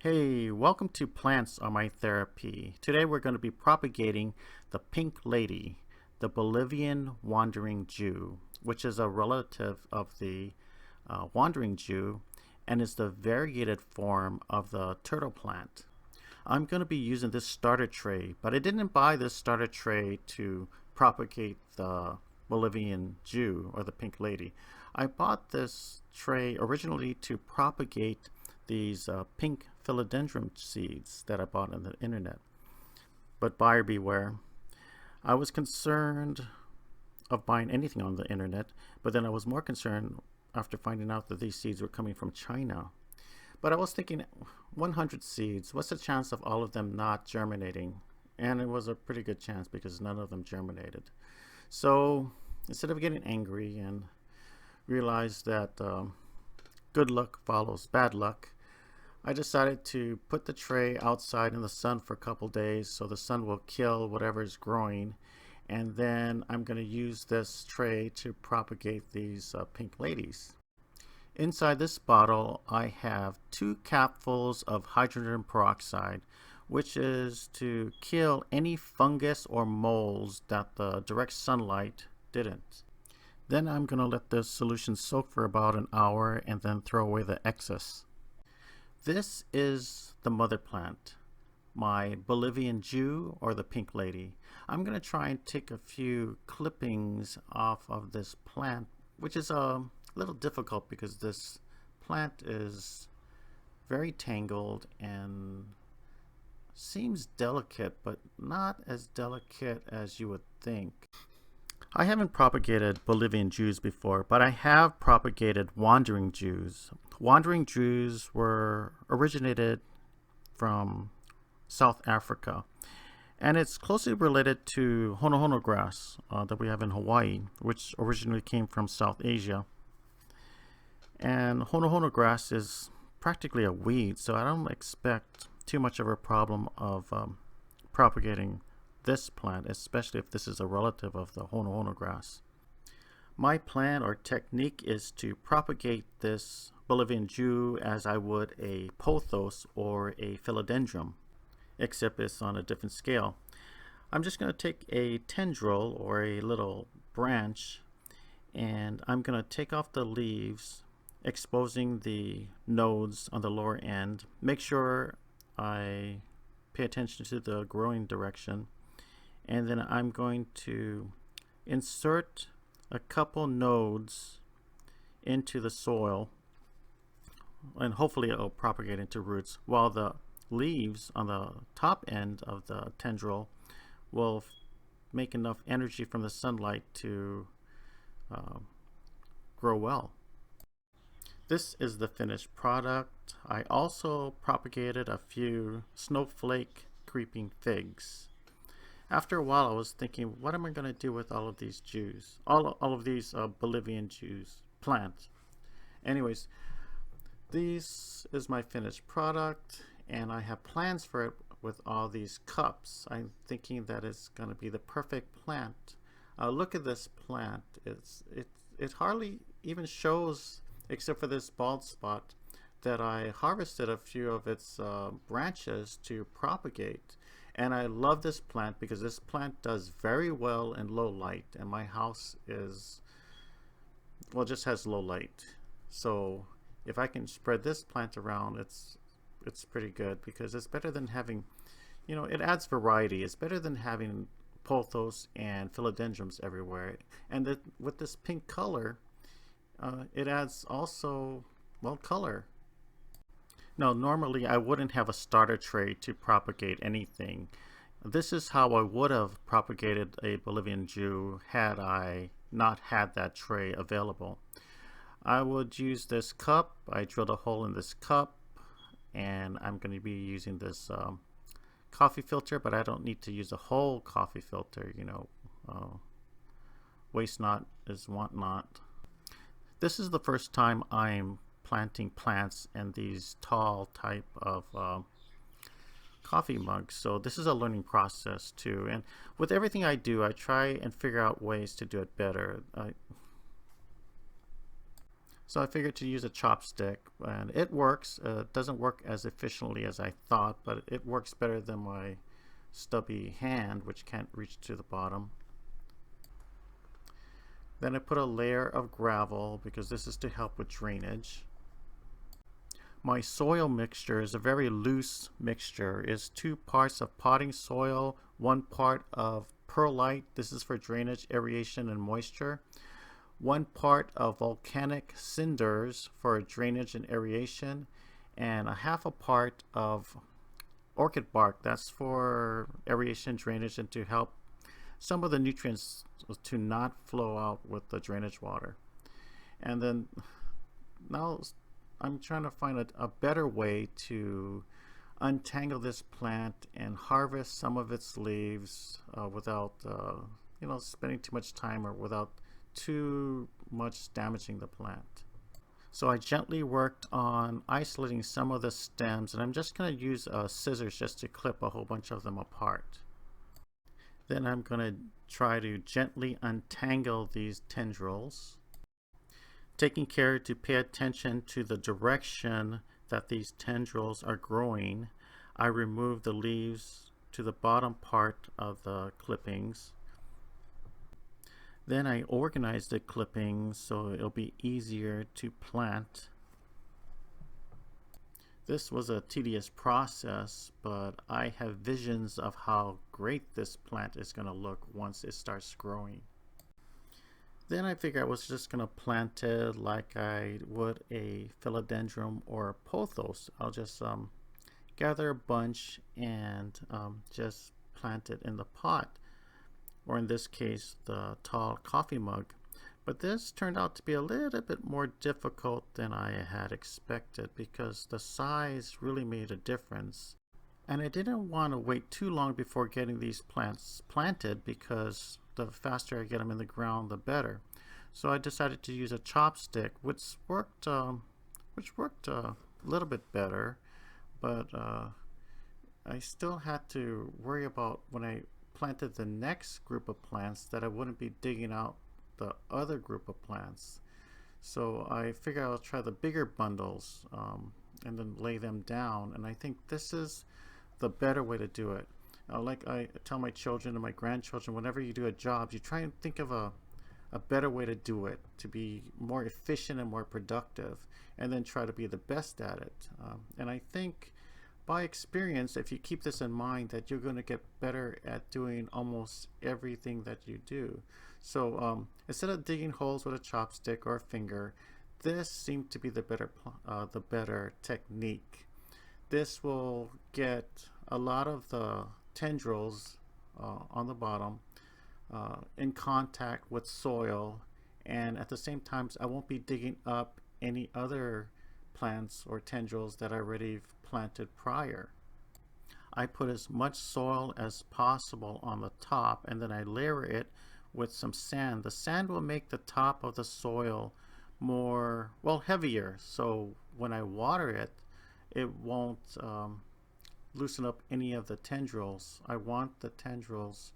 Hey, welcome to Plants Are My Therapy. Today we're going to be propagating the pink lady, the Bolivian Wandering Jew, which is a relative of the Wandering Jew and is the variegated form of the turtle plant. I'm going to be using this starter tray, but I didn't buy this starter tray to propagate the Bolivian Jew or the pink lady. I bought this tray originally to propagate these pink philodendron seeds that I bought on the internet. But buyer beware. I was concerned of buying anything on the internet, but then I was more concerned after finding out that these seeds were coming from China. But I was thinking 100 seeds, what's the chance of all of them not germinating? And it was a pretty good chance because none of them germinated. So instead of getting angry and realize that good luck follows bad luck, I decided to put the tray outside in the sun for a couple days so the sun will kill whatever is growing, and then I'm going to use this tray to propagate these pink ladies. Inside this bottle I have 2 capfuls of hydrogen peroxide, which is to kill any fungus or molds that the direct sunlight didn't. Then I'm going to let this solution soak for about an hour and then throw away the excess. This is the mother plant, my Bolivian Jew or the pink lady. I'm going to try and take a few clippings off of this plant, which is a little difficult because this plant is very tangled and seems delicate, but not as delicate as you would think. I haven't propagated Bolivian Jews before, but I have propagated Wandering Jews. Wandering Jews were originated from South Africa, and it's closely related to honohono grass that we have in Hawaii, which originally came from South Asia. And honohono grass is practically a weed, so I don't expect too much of a problem of propagating this plant, especially if this is a relative of the honohono grass. My plan or technique is to propagate this Bolivian Jew as I would a pothos or a philodendron, except it's on a different scale. I'm just going to take a tendril or a little branch, and I'm going to take off the leaves, exposing the nodes on the lower end. Make sure I pay attention to the growing direction, and then I'm going to insert a couple nodes into the soil, and hopefully it'll propagate into roots, while the leaves on the top end of the tendril will make enough energy from the sunlight to grow well. This is the finished product. I also propagated a few snowflake creeping figs. After a while I was thinking, what am I going to do with all of these Jews? All of these Bolivian Jews plants. Anyways, this is my finished product, and I have plans for it with all these cups. I'm thinking that it's going to be the perfect plant. Look at this plant. It hardly even shows, except for this bald spot, that I harvested a few of its branches to propagate. And I love this plant because this plant does very well in low light, and my house is, well, just has low light. So if I can spread this plant around, it's pretty good because it's better than having, it adds variety. It's better than having pothos and philodendrons everywhere. And with this pink color, it adds also, well, color. Now, normally I wouldn't have a starter tray to propagate anything. This is how I would have propagated a Bolivian Jew had I not had that tray available. I would use this cup. I drilled a hole in this cup, and I'm going to be using this coffee filter, but I don't need to use a whole coffee filter. Waste not is want not. This is the first time I'm planting plants in these tall type of coffee mugs, so this is a learning process too, and with everything I do I try and figure out ways to do it better. So I figured to use a chopstick, and it works. It doesn't work as efficiently as I thought, but it works better than my stubby hand, which can't reach to the bottom. Then I put a layer of gravel because this is to help with drainage. My soil mixture is a very loose mixture. It's 2 parts of potting soil, 1 part of perlite. This is for drainage, aeration, and moisture. 1 part of volcanic cinders for drainage and aeration, and a half a part of orchid bark. That's for aeration, drainage, and to help some of the nutrients to not flow out with the drainage water. And then now I'm trying to find a better way to untangle this plant and harvest some of its leaves without spending too much time or without too much damaging the plant. So I gently worked on isolating some of the stems, and I'm just going to use scissors just to clip a whole bunch of them apart. Then I'm going to try to gently untangle these tendrils, taking care to pay attention to the direction that these tendrils are growing. I remove the leaves to the bottom part of the clippings. Then I organize the clippings so it'll be easier to plant. This was a tedious process, but I have visions of how great this plant is going to look once it starts growing. Then I figured I was just going to plant it like I would a philodendron or a pothos. I'll just gather a bunch and just plant it in the pot, or in this case the tall coffee mug. But this turned out to be a little bit more difficult than I had expected because the size really made a difference. And I didn't want to wait too long before getting these plants planted because the faster I get them in the ground, the better. So I decided to use a chopstick, which worked a little bit better, but I still had to worry about when I planted the next group of plants that I wouldn't be digging out the other group of plants. So I figured I'll try the bigger bundles and then lay them down, and I think this is the better way to do it. Like I tell my children and my grandchildren, whenever you do a job, you try and think of a better way to do it, to be more efficient and more productive, and then try to be the best at it. And I think by experience, if you keep this in mind, that you're going to get better at doing almost everything that you do. So instead of digging holes with a chopstick or a finger, this seemed to be the better technique. This will get a lot of the tendrils on the bottom in contact with soil, and at the same time I won't be digging up any other plants or tendrils that I already planted prior. I put as much soil as possible on the top, and then I layer it with some sand. The sand will make the top of the soil more, well, heavier, so when I water it, it won't loosen up any of the tendrils. I want the tendrils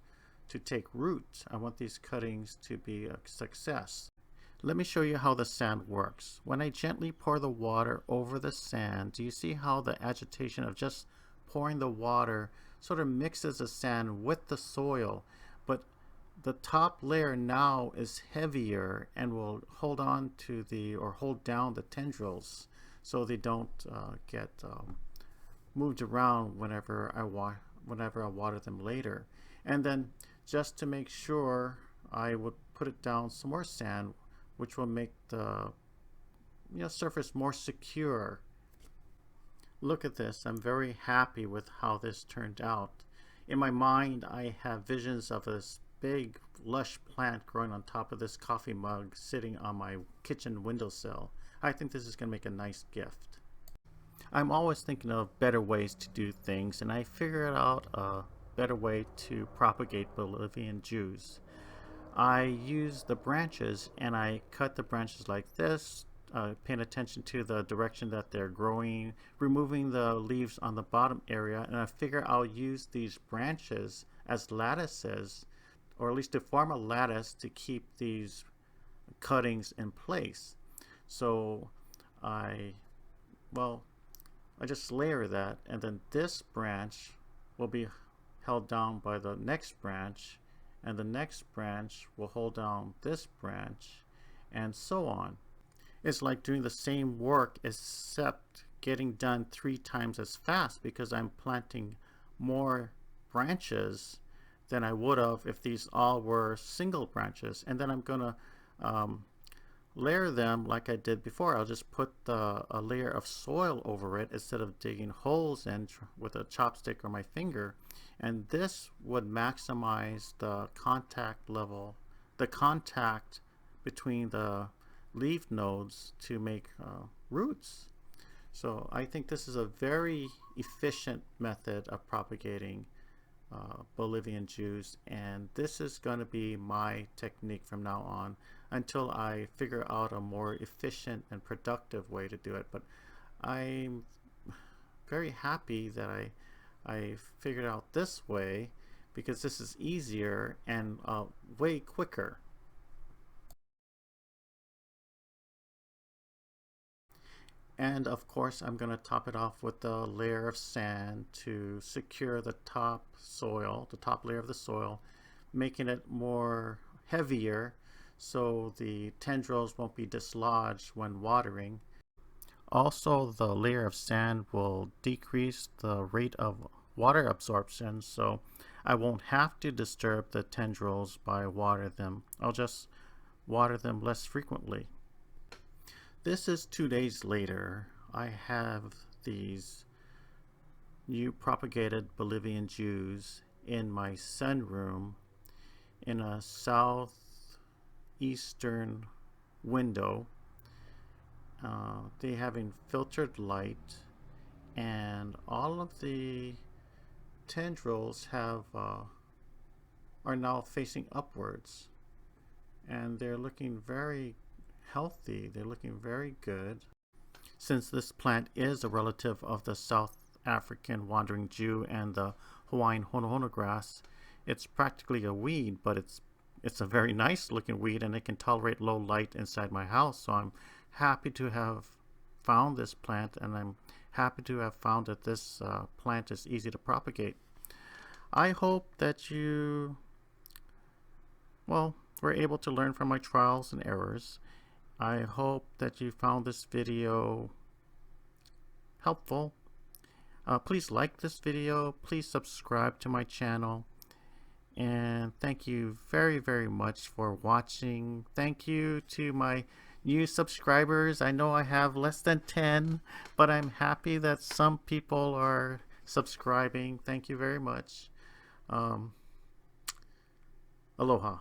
to take root. I want these cuttings to be a success. Let me show you how the sand works. When I gently pour the water over the sand, do you see how the agitation of just pouring the water sort of mixes the sand with the soil? But the top layer now is heavier and will hold on to or hold down the tendrils so they don't get moved around whenever I water them later. And then just to make sure, I would put it down some more sand, which will make the surface more secure. Look at this. I'm very happy with how this turned out. In my mind, I have visions of this big lush plant growing on top of this coffee mug sitting on my kitchen windowsill. I think this is going to make a nice gift. I'm always thinking of better ways to do things, and I figured out a better way to propagate Bolivian Jews. I use the branches and I cut the branches like this, paying attention to the direction that they're growing, removing the leaves on the bottom area, and I figure I'll use these branches as lattices, or at least to form a lattice to keep these cuttings in place. So I, well, I just layer that, and then this branch will be held down by the next branch, and the next branch will hold down this branch, and so on. It's like doing the same work except getting done 3 times as fast because I'm planting more branches than I would have if these all were single branches. And then I'm gonna layer them like I did before. I'll just put a layer of soil over it instead of digging holes in with a chopstick or my finger. And this would maximize the contact level, the contact between the leaf nodes to make roots. So I think this is a very efficient method of propagating Bolivian Jews, and this is going to be my technique from now on until I figure out a more efficient and productive way to do it. But I'm very happy that I figured out this way because this is easier and way quicker. And of course, I'm going to top it off with a layer of sand to secure the top soil, the top layer of the soil, making it more heavier so the tendrils won't be dislodged when watering. Also, the layer of sand will decrease the rate of water absorption, so I won't have to disturb the tendrils by watering them. I'll just water them less frequently. This is 2 days later. I have these new propagated Bolivian Jews in my sunroom in a southeastern window. They having filtered light, and all of the tendrils have are now facing upwards, and they're looking very healthy. They're looking very good. Since this plant is a relative of the South African wandering Jew and the Hawaiian honohono grass, it's practically a weed, but it's a very nice looking weed, and it can tolerate low light inside my house. So I'm happy to have found this plant, and I'm happy to have found that this plant is easy to propagate. I hope that you, well, were able to learn from my trials and errors. I hope that you found this video helpful. Please like this video, please subscribe to my channel, and thank you very, very much for watching. Thank you to my new subscribers. I know I have less than 10, but I'm happy that some people are subscribing. Thank you very much. Aloha.